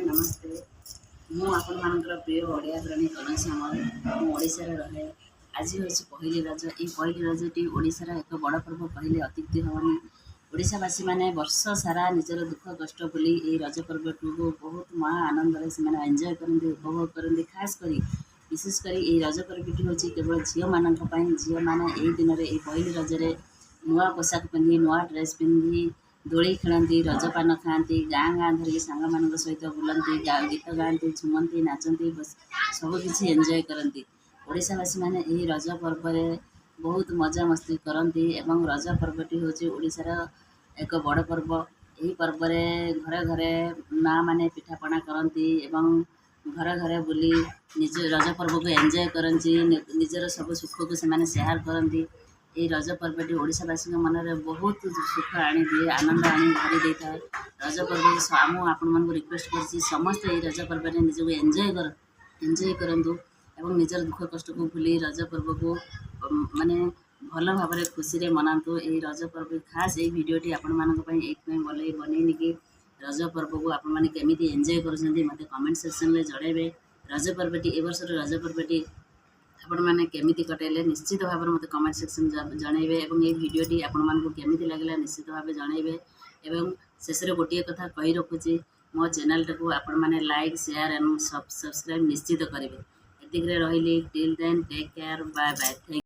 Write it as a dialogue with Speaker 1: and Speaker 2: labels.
Speaker 1: नमस्ते मु आपण प्रिय ओडिया प्राणी कनक मु ओडिशार रहे। आज हूँ पहली रज। ये पहली रजटी ओडिशार एक बड़ पर्व कहले अत्युक्ति हेनी। ओडिशावासी मैंने वर्ष सारा निजर दुख कष्ट भूली ये रज पर्व को बहुत महा आनंद से एंजॉय करते उपभोग करते। खास करी विशेषकर ये रज पर्वटी हूँ केवल झील मान झील मैंने यही दिन में पहली रजरे नुआ पोशाक पिंधि नुआ ड्रेस पिंधि दोली खेलती रजपान खाती गाँ गाँ धरिक सांग मान सहित बुलती गीत गाँति झुमती नाचती सबकि एंजॉय करती। ओडिशावासी मैंने यही रज पर्व बहुत मजा मस्ती करती। रज पर्वटी हूँ ओडिशार एक बड़ पर्व। यही पर्व घरे घरे माँ मैंने पिठापଣା करती एवं घरे घरे बुली निज रज पर्व को एंजॉय करती। निजर सब सुख को से शेयर करती। ये रज पर्वटी ओडिशावासी मन में बहुत सुख आनी दिए आनंद आनी भरी दे था। रज पर्व आपण रिक्वेस्ट कर समस्त ये रज पर्व निजक एंजॉय करूँ एवं निजर दुख कष्ट को भूली रज पर्व को माने भल भाव खुशी मनातु। ये रज पर्व खास ये भिडटी आपण बनईनि कि रज पर्व को आपण मैंने केमी एंजॉय कर मत कमेंट सेक्शन में जड़े। रज पर्वटी ए वर्ष रज पर्वटी आपण मैंने केमी कटेले निश्चित भाव में मत कमेंट सेक्शन जनइबे। ये भिडटी आपण मानक केमी लगे निश्चित भाव जनइबे। एवं शेष गोटे कथा कही रखुची मो चैनल टाक आपण मैंने लाइक शेयर एंड सब्सक्राइब निश्चित करेंगे। एतिक रही till then take care bye bye.